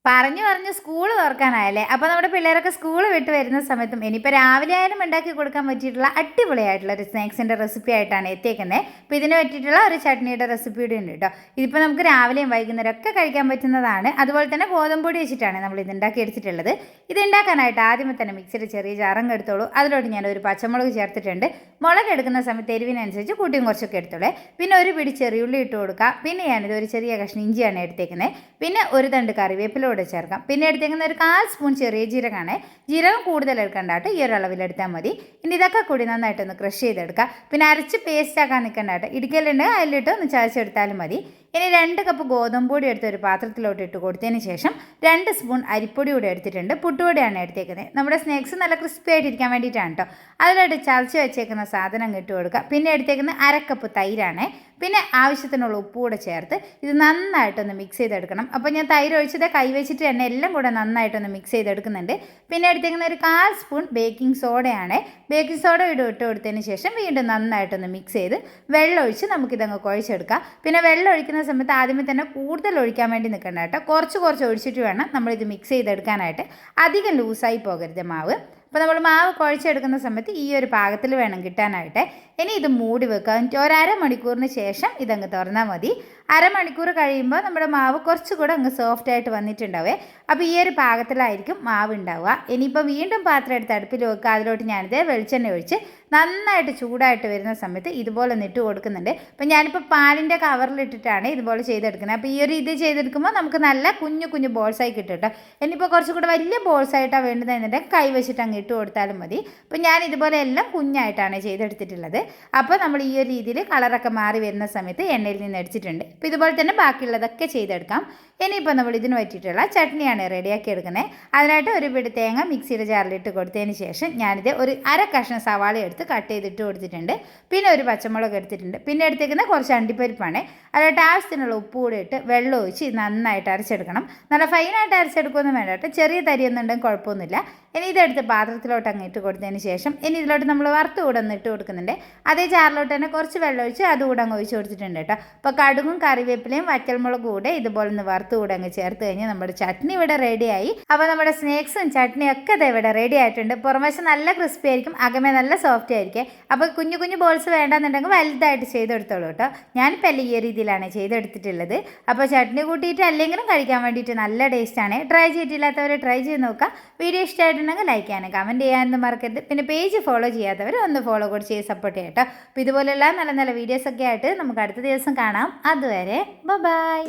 പറഞ്ഞു പറഞ്ഞു സ്കൂൾ തുറക്കാനായല്ലേ. അപ്പോൾ നമ്മുടെ പിള്ളേരൊക്കെ സ്കൂൾ വിട്ട് വരുന്ന സമയത്തും ഇനിയിപ്പോൾ രാവിലെ ആയാലും ഉണ്ടാക്കി കൊടുക്കാൻ പറ്റിയിട്ടുള്ള അടിപൊളിയായിട്ടുള്ള ഒരു സ്നാക്സിൻ്റെ റെസിപ്പി ആയിട്ടാണ് എത്തിയേക്കുന്നത്. അപ്പോൾ ഇതിന് പറ്റിയിട്ടുള്ള ഒരു ചട്നിയുടെ റെസിപ്പി കൂടി ഉണ്ട് കേട്ടോ. ഇതിപ്പോൾ നമുക്ക് രാവിലെയും വൈകുന്നേരം ഒക്കെ കഴിക്കാൻ പറ്റുന്നതാണ്. അതുപോലെ തന്നെ ഗോതമ്പൊടി വെച്ചിട്ടാണ് നമ്മൾ ഇത് ഉണ്ടാക്കി എടുത്തിട്ടുള്ളത്. ഇത് ഉണ്ടാക്കാനായിട്ട് ആദ്യമേ തന്നെ മിക്സിയുടെ ചെറിയ ജാറങ്ങ് എടുത്തോളൂ. അതിലോട്ട് ഞാൻ ഒരു പച്ചമുളക് ചേർത്തിട്ടുണ്ട്. മുളക് എടുക്കുന്ന സമയത്ത് എരിവിനനുസരിച്ച് കൂട്ടിയും കുറച്ചൊക്കെ എടുത്തോളേ. പിന്നെ ഒരു പിടി ചെറിയുള്ളി ഇട്ട് കൊടുക്കുക. പിന്നെ ഞാനിത് ഒരു ചെറിയ കഷ്ണം ഇഞ്ചിയാണ് എടുത്തേക്കുന്നത്. പിന്നെ ഒരു തണ്ട് കറിവേപ്പില ചേർക്കാം. പിന്നെ എടുത്തേക്കുന്ന ഒരു 1/4 സ്പൂൺ ചെറിയ ജീരകമാണ്. ജീരകം കൂടുതൽ എടുക്കണ്ട കേട്ടോ, ഈ ഒരു അളവിലെടുത്താൽ മതി. ഇനി ഇതൊക്കെ കൂടി നന്നായിട്ടൊന്ന് ക്രഷ് ചെയ്തെടുക്കുക. പിന്നെ അരച്ച് പേസ്റ്റ് ആക്കാൻ നിൽക്കണ്ട കേട്ടോ, ഇടിക്കലുണ്ടെങ്കിൽ അതിലിട്ട് ഒന്ന് ചതച്ചെടുത്താലും മതി. ഇനി 2 കപ്പ് ഗോതമ്പ് പൊടി എടുത്ത് ഒരു പാത്രത്തിലോട്ട് ഇട്ട് കൊടുത്തതിന് ശേഷം 2 സ്പൂൺ അരിപ്പൊടി കൂടെ എടുത്തിട്ടുണ്ട്. പുട്ടുപൊടിയാണ് എടുത്തേക്കുന്നത്. നമ്മുടെ സ്നാക്സ് നല്ല ക്രിസ്പി ആയിട്ടിരിക്കാൻ വേണ്ടിയിട്ടാണ് കേട്ടോ. അതിലോട്ട് ചതച്ച് വെച്ചേക്കുന്ന സാധനം ഇട്ട് കൊടുക്കുക. പിന്നെ എടുത്തേക്കുന്ന 1/2 കപ്പ് തൈരാണ്. പിന്നെ ആവശ്യത്തിനുള്ള ഉപ്പ് കൂടെ ചേർത്ത് ഇത് നന്നായിട്ടൊന്ന് മിക്സ് ചെയ്തെടുക്കണം. അപ്പോൾ ഞാൻ തൈര് ഒഴിച്ചത് കൈവച്ചിട്ട് തന്നെ എല്ലാം കൂടെ നന്നായിട്ടൊന്ന് മിക്സ് ചെയ്തെടുക്കുന്നുണ്ട്. പിന്നെ എടുത്തേക്കുന്ന ഒരു 1/4 സ്പൂൺ ബേക്കിംഗ് സോഡയാണ്. ബേക്കിംഗ് സോഡ ഇട്ട് കൊടുത്തതിന് ശേഷം വീണ്ടും നന്നായിട്ടൊന്ന് മിക്സ് ചെയ്ത് വെള്ളം ഒഴിച്ച് നമുക്കിതങ്ങ് കുഴച്ചെടുക്കാം. പിന്നെ വെള്ളം ഒഴിക്കുന്ന സമയത്ത് ആദ്യമേ തന്നെ കൂടുതൽ ഒഴിക്കാൻ വേണ്ടി നിൽക്കണ്ട കേട്ടോ, കുറച്ച് ഒഴിച്ചിട്ട് വേണം നമ്മളിത് മിക്സ് ചെയ്തെടുക്കാനായിട്ട്. അധികം ലൂസായി പോകരുത് മാവ്. അപ്പോൾ നമ്മൾ മാവ് കുഴച്ചെടുക്കുന്ന സമയത്ത് ഈ ഒരു പാകത്തിൽ വേണം കിട്ടാനായിട്ട്. ഇനി ഇത് മൂടി വെക്കുക. എന്നിട്ട് ഒരു അരമണിക്കൂറിന് ശേഷം ഇതങ്ങ് തുറന്നാൽ മതി. അരമണിക്കൂർ കഴിയുമ്പോൾ നമ്മുടെ മാവ് കുറച്ചുകൂടെ അങ്ങ് സോഫ്റ്റ് ആയിട്ട് വന്നിട്ടുണ്ടാവേ. അപ്പോൾ ഈ ഒരു പാകത്തിലായിരിക്കും മാവ് ഉണ്ടാവുക. ഇനിയിപ്പോൾ വീണ്ടും പാത്രം എടുത്ത് അടുപ്പിൽ വെക്കുക. അതിലോട്ട് ഞാനിത് വെളിച്ചെണ്ണ ഒഴിച്ച് നന്നായിട്ട് ചൂടായിട്ട് വരുന്ന സമയത്ത് ഇതുപോലെ ഇട്ട് കൊടുക്കുന്നുണ്ട്. അപ്പോൾ ഞാനിപ്പോൾ പാലിൻ്റെ കവറിലിട്ടിട്ടാണ് ഇതുപോലെ ചെയ്തെടുക്കുന്നത്. അപ്പോൾ ഈ ഒരു ഇത് ചെയ്തെടുക്കുമ്പോൾ നമുക്ക് നല്ല കുഞ്ഞു ബോൾസായി കിട്ടും കേട്ടോ. ഇനിയിപ്പോൾ കുറച്ചുകൂടെ വലിയ ബോൾസായിട്ടാണ് വേണ്ടതെന്നുണ്ടെങ്കിൽ കൈ വെച്ചിട്ട് അങ്ങ് ഇട്ട് കൊടുത്താലും മതി. അപ്പോൾ ഞാൻ ഇതുപോലെ എല്ലാം കുഞ്ഞായിട്ടാണ് ചെയ്തെടുത്തിട്ടുള്ളത്. അപ്പോൾ നമ്മൾ ഈ ഒരു രീതിയിൽ കളറൊക്കെ മാറി വരുന്ന സമയത്ത് എണ്ണയിൽ നിന്ന് അടിച്ചിട്ടുണ്ട്. അപ്പോൾ ഇതുപോലെ തന്നെ ബാക്കിയുള്ളതൊക്കെ ചെയ്തെടുക്കാം. ഇനിയിപ്പോൾ നമ്മൾ ഇതിന് പറ്റിയിട്ടുള്ള ചട്നിയാണ് റെഡിയാക്കി എടുക്കുന്നത്. അതിനായിട്ട് ഒരു പിടി തേങ്ങ മിക്സിയുടെ ജാറിലിട്ട് കൊടുത്തതിന് ശേഷം ഞാനിത് ഒരു 1/2 കഷ്ണം സവാള എടുത്ത് കട്ട് ചെയ്തിട്ട് കൊടുത്തിട്ടുണ്ട്. പിന്നെ ഒരു പച്ചമുളക് എടുത്തിട്ടുണ്ട്. പിന്നെ എടുത്തേക്കുന്ന കുറച്ച് അണ്ടിപ്പരിപ്പാണ്. അതിലോട്ട് ആവശ്യത്തിനുള്ള ഉപ്പ് കൂടി ഇട്ട് വെള്ളം ഒഴിച്ച് നന്നായിട്ട് അരച്ചെടുക്കണം. നല്ല ഫൈനായിട്ട് അരച്ചെടുക്കുമൊന്നും വേണ്ട കേട്ടോ, ചെറിയ തരിയൊന്നും ഉണ്ടെങ്കിൽ കുഴപ്പമൊന്നുമില്ല. ഇനി ഇതെടുത്ത് പാത്രത്തിലോട്ട് അങ്ങ് ഇട്ട് കൊടുത്തതിന് ശേഷം ഇനി ഇതിലോട്ട് നമ്മൾ വറുത്ത് കൂടെ ഒന്ന് ഇട്ട് കൊടുക്കുന്നുണ്ട്. അതേ ജാറിലോട്ട് തന്നെ കുറച്ച് വെള്ളം ഒഴിച്ച് അതുകൂടെ അങ്ങ് ഒഴിച്ച് കൊടുത്തിട്ടുണ്ട് കേട്ടോ. അപ്പോൾ കടുകും കറിവേപ്പിലയും വറ്റൽമുളകും കൂടെ ഇതുപോലെ ഒന്ന് വറുത്ത് കൂടെ അങ്ങ് ചേർത്ത് കഴിഞ്ഞാൽ നമ്മുടെ ചട്നി ഇവിടെ റെഡിയായി. അപ്പോൾ നമ്മുടെ സ്നാക്സും ചട്നിയും ഒക്കെ ഇവിടെ റെഡി ആയിട്ടുണ്ട്. പുറംവശം നല്ല ക്രിസ്പി ആയിരിക്കും, അകമേ നല്ല സോഫ്റ്റ് ആയിരിക്കും. അപ്പോൾ കുഞ്ഞു ബോൾസ് വേണ്ടെന്നുണ്ടെങ്കിൽ വലുതായിട്ട് ചെയ്തെടുത്തോളൂ കേട്ടോ. ഞാനിപ്പോൾ എല്ലാം ഈ രീതിയിലാണ് ചെയ്തെടുത്തിട്ടുള്ളത്. അപ്പോൾ ചട്നി കൂട്ടിയിട്ട് അല്ലെങ്കിലും കഴിക്കാൻ വേണ്ടിയിട്ട് നല്ല ടേസ്റ്റാണ്. ട്രൈ ചെയ്തിട്ടില്ലാത്തവർ ട്രൈ ചെയ്ത് നോക്കുക. വീഡിയോ ഇഷ്ടമായിട്ടുണ്ടെങ്കിൽ ലൈക്ക് ചെയ്യാനും കമൻറ്റ് ചെയ്യാനൊന്നും മറക്കരുത്. പിന്നെ പേജ് ഫോളോ ചെയ്യാത്തവർ ഒന്ന് ഫോളോ കൂടി ചെയ്ത് സപ്പോർട്ട് ചെയ്യാം കേട്ടോ. അപ്പോൾ ഇതുപോലെയുള്ള നല്ല വീഡിയോസൊക്കെ ആയിട്ട് നമുക്ക് അടുത്ത ദിവസം കാണാം. അതുവരെ ബൈ.